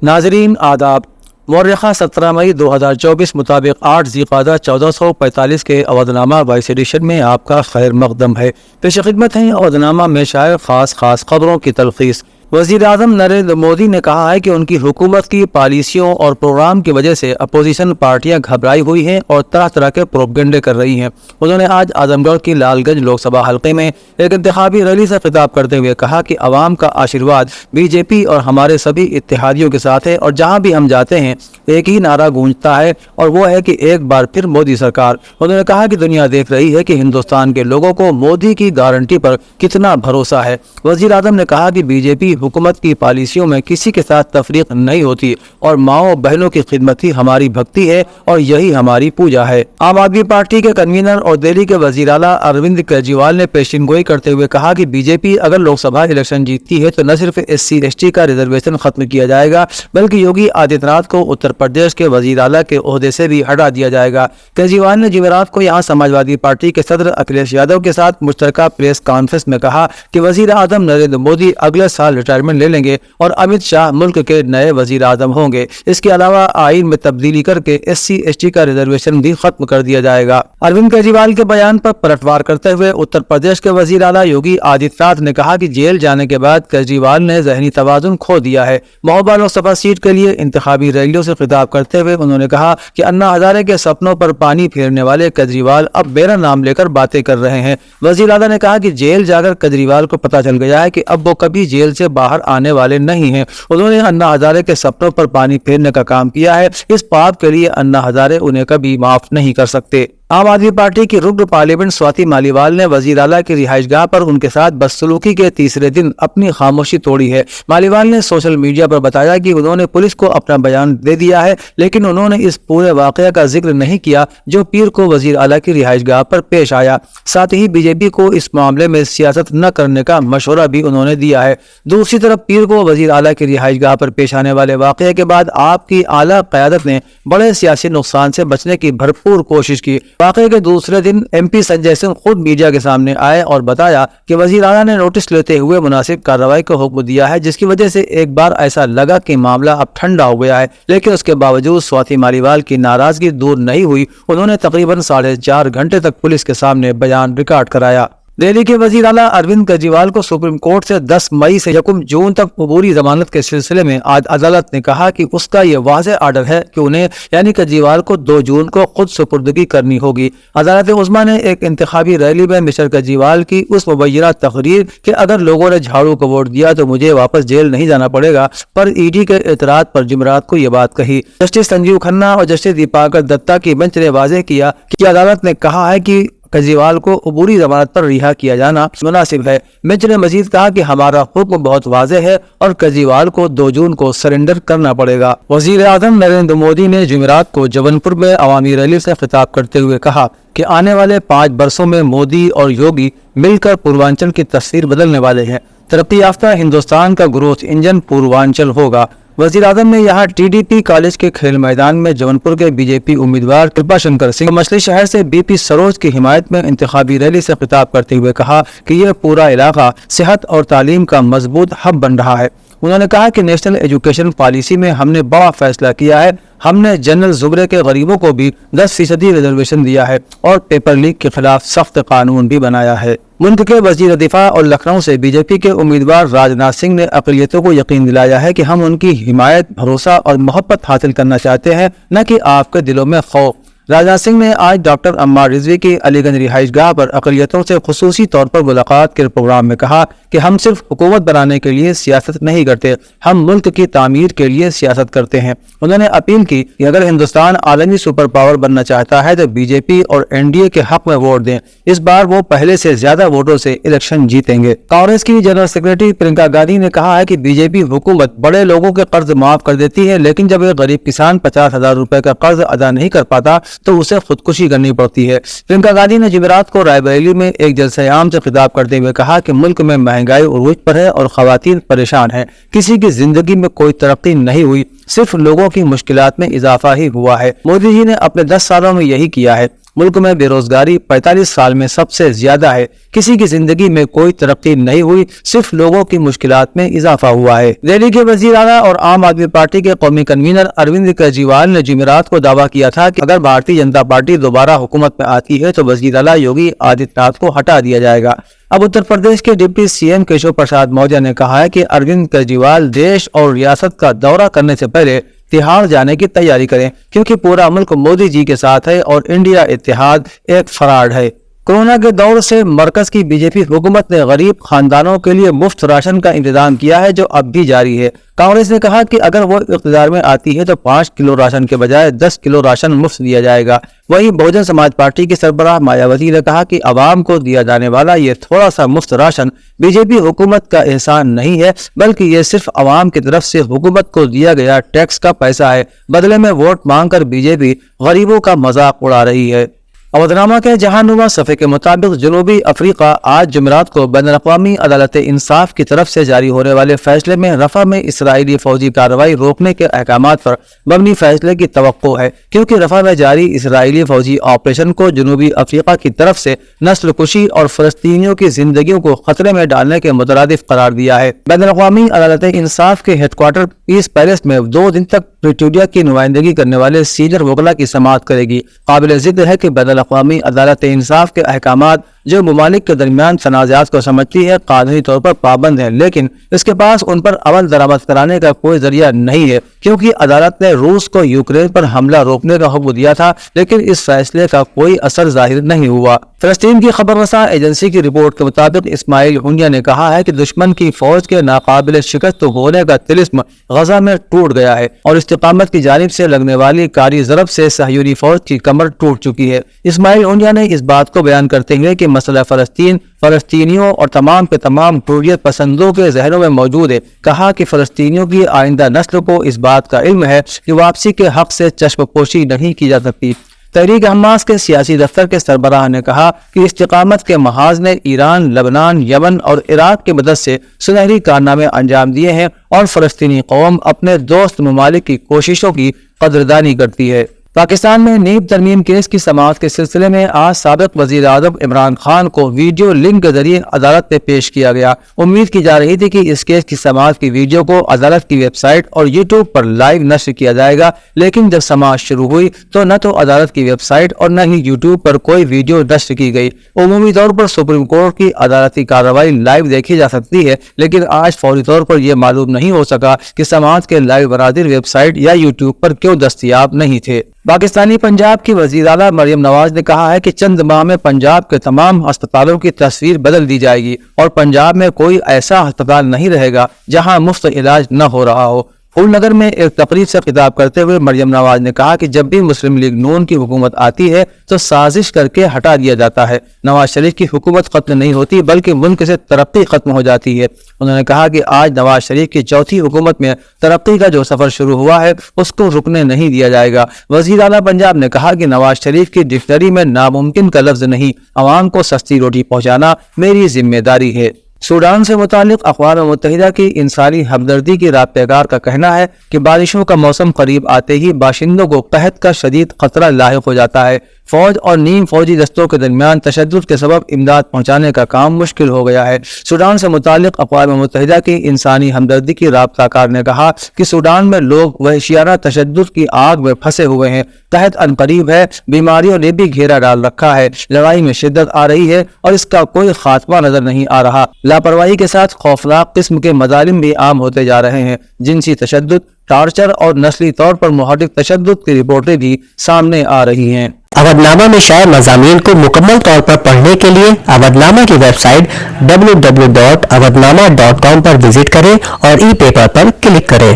ناظرین آداب، مورخہ 17 مئی 2024 مطابق 8 ذی-القعدہ 1445 کے اودھ نامہ وائس ایڈیشن میں آپ کا خیر مقدم ہے۔ پیش خدمت ہیں اودھ نامہ میں شائع خاص خبروں کی تلخیص۔ وزیر اعظم نریندر مودی نے کہا ہے کہ ان کی حکومت کی پالیسیوں اور پروگرام کی وجہ سے اپوزیشن پارٹیاں گھبرائی ہوئی ہیں اور طرح طرح کے پروپیگنڈے کر رہی ہیں۔ انہوں نے آج اعظم گڑھ کی لال گنج لوک سبھا حلقے میں ایک انتخابی ریلی سے خطاب کرتے ہوئے کہا کہ عوام کا آشیرواد بی جے پی اور ہمارے سبھی اتحادیوں کے ساتھ ہے اور جہاں بھی ہم جاتے ہیں ایک ہی نعرہ گونجتا ہے اور وہ ہے کہ ایک بار پھر مودی سرکار۔ انہوں نے کہا کہ دنیا دیکھ رہی ہے کہ ہندوستان کے لوگوں کو مودی کی گارنٹی پر کتنا بھروسہ ہے۔ وزیر اعظم نے کہا کہ بی جے پی حکومت کی پالیسیوں میں کسی کے ساتھ تفریق نہیں ہوتی اور ماؤں بہنوں کی خدمت ہی ہماری بھکتی ہے اور یہی ہماری پوجا ہے۔ عام آدمی پارٹی کے کنوینر اور دہلی کے وزیر اعلیٰ اروند کیجریوال نے پیشین گوئی کرتے ہوئے کہا کہ بی جے پی اگر لوک سبھا الیکشن جیتتی ہے تو نہ صرف SC/ST کا ریزرویشن ختم کیا جائے گا بلکہ یوگی آدتیہ ناتھ کو اتر پردیش کے وزیر اعلیٰ کے عہدے سے بھی ہٹا دیا جائے گا۔ کیجریوال نے جمعرات کو یہاں سماجوادی پارٹی کے صدر اکھلیش یادو کے ساتھ مشترکہ پریس کانفرنس میں کہا کہ وزیر اعظم نریندر مودی اگلے سال ریٹائرمنٹ لے لیں گے اور امت شاہ ملک کے نئے وزیر اعظم ہوں گے۔ اس کے علاوہ آئین میں تبدیلی کر کے SC/ST کا ریزرویشن بھی ختم کر دیا جائے گا۔ اروند کیجریوال کے بیان پر پلٹوار کرتے ہوئے اتر پردیش کے وزیر اعلیٰ یوگی آدتیہ ناتھ نے کہا کہ جیل جانے کے بعد کیجریوال نے ذہنی توازن کھو دیا ہے۔ مہوبہ لوک سبھا سیٹ کے لیے انتخابی ریلیوں سے خطاب کرتے ہوئے انہوں نے کہا کہ انا ہزارے کے سپنوں پر پانی پھیرنے والے کیجریوال اب میرا نام لے کر باتیں کر رہے ہیں۔ وزیر اعلیٰ نے کہا کہ جیل جا کر کیجریوال کو پتہ چل گیا ہے کہ اب وہ کبھی جیل سے باہر آنے والے نہیں ہیں۔ انہوں نے انا ہزارے کے سپنوں پر پانی پھیرنے کا کام کیا ہے، اس پاپ کے لیے انا ہزارے انہیں کبھی معاف نہیں کر سکتے۔ عام آدمی پارٹی کی رکن پارلیمنٹ سواتی مالیوال نے وزیر اعلیٰ کی رہائش گاہ پر ان کے ساتھ بدسلوکی کے تیسرے دن اپنی خاموشی توڑی ہے۔ مالیوال نے سوشل میڈیا پر بتایا کہ انہوں نے پولیس کو اپنا بیان دے دیا ہے لیکن انہوں نے اس پورے واقعہ کا ذکر نہیں کیا جو پیر کو وزیر اعلیٰ کی رہائش گاہ پر پیش آیا۔ ساتھ ہی بی جے پی کو اس معاملے میں سیاست نہ کرنے کا مشورہ بھی انہوں نے دیا ہے۔ دوسری طرف پیر کو وزیر اعلیٰ کی رہائش گاہ پر پیش آنے والے واقعے کے بعد آپ کی اعلیٰ قیادت نے بڑے سیاسی نقصان سے بچنے کی بھرپور کوشش کی۔ واقعے کے دوسرے دن MP سنجے سنگھ خود میڈیا کے سامنے آئے اور بتایا کہ وزیر اعلیٰ نے نوٹس لیتے ہوئے مناسب کارروائی کا حکم دیا ہے جس کی وجہ سے ایک بار ایسا لگا کہ معاملہ اب ٹھنڈا ہو گیا ہے، لیکن اس کے باوجود سواتی مالیوال کی ناراضگی دور نہیں ہوئی۔ انہوں نے تقریباً 4.5 گھنٹے تک پولیس کے سامنے بیان ریکارڈ کرایا۔ دہلی کے وزیر اعلیٰ اروند کیجریوال کو سپریم کورٹ سے 10 مئی سے 1 جون تک عبوری ضمانت کے سلسلے میں آج عدالت نے کہا کہ اس کا یہ واضح آرڈر ہے کہ انہیں یعنی کیجریوال کو 2 جون کو خود سپردگی کرنی ہوگی۔ عدالت عظمیٰ نے ایک انتخابی ریلی میں مسٹر کیجریوال کی اس مبینہ تقریر کہ اگر لوگوں نے جھاڑو کو ووٹ دیا تو مجھے واپس جیل نہیں جانا پڑے گا پر ED کے اعتراض پر جمعرات کو یہ بات کہی۔ جسٹس سنجیو کھنہ اور جسٹس دیپاکر دتا کی بینچ نے واضح کیا کہ عدالت نے کہا ہے کہ کیجریوال کو عبوری ضمانت پر رہا کیا جانا مناسب ہے۔ بینچ نے مزید کہا کہ ہمارا حکم بہت واضح ہے اور کیجریوال کو 2 جون کو سرنڈر کرنا پڑے گا۔ وزیر اعظم نریندر مودی نے جمعرات کو جبل پور میں عوامی ریلی سے خطاب کرتے ہوئے کہا کہ آنے والے 5 برسوں میں مودی اور یوگی مل کر پوروانچل کی تصویر بدلنے والے ہیں۔ ترقی یافتہ ہندوستان کا گروتھ انجن پوروانچل ہوگا۔ وزیر اعظم نے یہاں TDP کالج کے کھیل میدان میں جبل پور کے BJP امیدوار کرپا شنکر سنگھ مچھلی شہر سے BP سروج کی حمایت میں انتخابی ریلی سے خطاب کرتے ہوئے کہا کہ یہ پورا علاقہ صحت اور تعلیم کا مضبوط ہب بن رہا ہے۔ انہوں نے کہا کہ نیشنل ایجوکیشن پالیسی میں ہم نے بڑا فیصلہ کیا ہے۔ ہم نے جنرل زمرے کے غریبوں کو بھی 10% ریزرویشن دیا ہے اور پیپر لیک کے خلاف سخت قانون بھی بنایا ہے۔ ملک کے وزیر دفاع اور لکھنؤ سے BJP کے امیدوار راجناتھ سنگھ نے اقلیتوں کو یقین دلایا ہے کہ ہم ان کی حمایت، بھروسہ اور محبت حاصل کرنا چاہتے ہیں، نہ کہ آپ کے دلوں میں خوف۔ راجناتھ سنگھ نے آج ڈاکٹر عمار رضوی کی علی گنج رہائش گاہ پر اقلیتوں سے خصوصی طور پر ملاقات کے پروگرام میں کہا کہ ہم صرف حکومت بنانے کے لیے سیاست نہیں کرتے، ہم ملک کی تعمیر کے لیے سیاست کرتے ہیں۔ انہوں نے اپیل کی کہ اگر ہندوستان عالمی سپر پاور بننا چاہتا ہے تو BJP اور NDA کے حق میں ووٹ دیں۔ اس بار وہ پہلے سے زیادہ ووٹوں سے الیکشن جیتیں گے۔ کانگریس کی جنرل سیکرٹری پرینکا گاندھی نے کہا ہے کہ BJP حکومت بڑے لوگوں کے قرض معاف کر دیتی ہے لیکن جب ایک غریب کسان 50,000 روپے کا قرض ادا نہیں کر پاتا تو اسے خودکشی کرنی پڑتی ہے۔ پرینکا گاندھی نے جمعرات کو رائے بریلی میں ایک جلسہ عام سے خطاب کرتے ہوئے کہا کہ ملک میں مہنگائی عروج پر ہے اور خواتین پریشان ہیں۔ کسی کی زندگی میں کوئی ترقی نہیں ہوئی، صرف لوگوں کی مشکلات میں اضافہ ہی ہوا ہے۔ مودی جی نے اپنے 10 سالوں میں یہی کیا ہے۔ ملک میں بے روزگاری 45 سال میں سب سے زیادہ ہے، کسی کی زندگی میں کوئی ترقی نہیں ہوئی، صرف لوگوں کی مشکلات میں اضافہ ہوا ہے۔ دہلی کے وزیر اعلیٰ اور عام آدمی پارٹی کے قومی کنوینر اروند کیجریوال نے جمعرات کو دعویٰ کیا تھا کہ اگر بھارتیہ جنتا پارٹی دوبارہ حکومت میں آتی ہے تو وزیر اعلیٰ یوگی آدتیہ ناتھ کو ہٹا دیا جائے گا۔ اب اتر پردیش کے deputy C M Keshav Prasad Maurya نے کہا ہے کہ اروند کیجریوال دیش اور ریاست کا دورہ کرنے سے پہلے تہاڑ جانے کی تیاری کریں، کیونکہ پورا ملک مودی جی کے ساتھ ہے اور انڈیا اتحاد ایک فراڈ ہے۔ کورونا کے دور سے مرکز کی بی جے پی حکومت نے غریب خاندانوں کے لیے مفت راشن کا انتظام کیا ہے، جو اب بھی جاری ہے۔ کانگریس نے کہا کہ اگر وہ اقتدار میں آتی ہے تو 5 کلو راشن کے بجائے 10 کلو راشن مفت دیا جائے گا۔ وہیں بہوجن سماج پارٹی کی سربراہ مایاوتی نے کہا کہ عوام کو دیا جانے والا یہ تھوڑا سا مفت راشن بی جے پی حکومت کا احسان نہیں ہے، بلکہ یہ صرف عوام کی طرف سے حکومت کو دیا گیا ٹیکس کا پیسہ ہے۔ بدلے میں ووٹ مانگ کر بی جے پی غریبوں کا مذاق اڑا رہی ہے۔ اودھنامہ کے جہاننما صفحے کے مطابق جنوبی افریقہ آج جمعرات کو بین الاقوامی عدالت انصاف کی طرف سے جاری ہونے والے فیصلے میں رفح میں اسرائیلی فوجی کارروائی روکنے کے احکامات پر مبنی فیصلے کی توقع ہے، کیونکہ رفح میں جاری اسرائیلی فوجی آپریشن کو جنوبی افریقہ کی طرف سے نسل کشی اور فلسطینیوں کی زندگیوں کو خطرے میں ڈالنے کے مترادف قرار دیا ہے۔ بین الاقوامی عدالت انصاف کے ہیڈ کوارٹر پیس پیلس میں 2 دن تک پریٹوریا کی نمائندگی کرنے والے سینئر وکلا کی سماعت کرے گی۔ قابل ذکر ہے کہ بین الاقوامی عدالت انصاف کے احکامات جو ممالک کے درمیان تنازعات کو سمجھتی ہے قانونی طور پر پابند ہیں، لیکن اس کے پاس ان پر عمل درآمد کرانے کا کوئی ذریعہ نہیں ہے، کیونکہ عدالت نے روس کو یوکرین پر حملہ روکنے کا حکم دیا تھا، لیکن اس فیصلے کا کوئی اثر ظاہر نہیں ہوا۔ فلسطین کی خبر رساں ایجنسی کی رپورٹ کے مطابق اسماعیل ہنیہ نے کہا ہے کہ دشمن کی فوج کے ناقابل شکست ہونے کا طلسم غزہ میں ٹوٹ گیا ہے اور استقامت کی جانب سے لگنے والی کاری ضرب سے صہیونی فوج کی کمر ٹوٹ چکی ہے۔ اسماعیل ہنیہ نے اس بات کو بیان کرتے ہوئے کہ مسئلہ فلسطین فلسطینیوں اور تمام کے تمام حریت پسندوں کے ذہنوں میں موجود ہے، کہا کہ فلسطینیوں کی آئندہ نسل کو اس بات کا علم ہے کہ واپسی کے حق سے چشم پوشی نہیں کی جا سکتی۔ تحریک حماس کے سیاسی دفتر کے سربراہ نے کہا کہ استقامت کے محاذ نے ایران، لبنان، یمن اور عراق کی مدد سے سنہری کارنامے انجام دیے ہیں اور فلسطینی قوم اپنے دوست ممالک کی کوششوں کی قدردانی کرتی ہے۔ پاکستان میں نیب ترمیم کیس کی سماعت کے سلسلے میں آج سابق وزیر اعظم عمران خان کو ویڈیو لنک کے ذریعے عدالت میں پیش کیا گیا۔ امید کی جا رہی تھی کہ اس کیس کی سماعت کی ویڈیو کو عدالت کی ویب سائٹ اور یوٹیوب پر لائیو نشر کیا جائے گا، لیکن جب سماعت شروع ہوئی تو نہ تو عدالت کی ویب سائٹ اور نہ ہی یوٹیوب پر کوئی ویڈیو نشر کی گئی۔ عمومی طور پر سپریم کورٹ کی عدالتی کارروائی لائیو دیکھی جا سکتی ہے، لیکن آج فوری طور پر یہ معلوم نہیں ہو سکا کہ سماعت کے لائیو مناظر ویب سائٹ یا یوٹیوب پر کیوں دستیاب نہیں تھے۔ پاکستانی پنجاب کی وزیر اعلیٰ مریم نواز نے کہا ہے کہ چند ماہ میں پنجاب کے تمام ہسپتالوں کی تصویر بدل دی جائے گی اور پنجاب میں کوئی ایسا ہسپتال نہیں رہے گا جہاں مفت علاج نہ ہو رہا ہو۔ پھول نگر میں ایک تقریب سے خطاب کرتے ہوئے مریم نواز نے کہا کہ جب بھی مسلم لیگ نون کی حکومت آتی ہے تو سازش کر کے ہٹا دیا جاتا ہے۔ نواز شریف کی حکومت ختم نہیں ہوتی بلکہ ملک سے ترقی ختم ہو جاتی ہے۔ انہوں نے کہا کہ آج نواز شریف کی چوتھی حکومت میں ترقی کا جو سفر شروع ہوا ہے اس کو رکنے نہیں دیا جائے گا۔ وزیر اعلیٰ پنجاب نے کہا کہ نواز شریف کی ڈکشنری میں ناممکن کا لفظ نہیں، عوام کو سستی روٹی پہنچانا میری ذمہ داری ہے۔ سوڈان سے متعلق اقوام متحدہ کی انسانی ہمدردی کی رابطہ کار کا کہنا ہے کہ بارشوں کا موسم قریب آتے ہی باشندوں کو قحط کا شدید خطرہ لاحق ہو جاتا ہے۔ فوج اور نیم فوجی دستوں کے درمیان تشدد کے سبب امداد پہنچانے کا کام مشکل ہو گیا ہے۔ سوڈان سے متعلق اقوام متحدہ کی انسانی ہمدردی کی رابطہ کار نے کہا کہ سوڈان میں لوگ وحشیانہ تشدد کی آگ میں پھنسے ہوئے ہیں، قحط عنقریب ہے، بیماریوں نے بھی گھیرا ڈال رکھا ہے، لڑائی میں شدت آ رہی ہے اور اس کا کوئی خاتمہ نظر نہیں آ رہا۔ لاپرواہی کے ساتھ خوفناک قسم کے مظالم بھی عام ہوتے جا رہے ہیں، جنسی تشدد، ٹارچر اور نسلی طور پر محرک تشدد کی رپورٹیں بھی سامنے آ رہی ہیں۔ اودھنامہ میں شائع مضامین کو مکمل طور پر پڑھنے کے لیے اودھنامہ کی ویب سائٹ www.avodhnama.com پر وزٹ کریں اور ای پیپر پر کلک کریں۔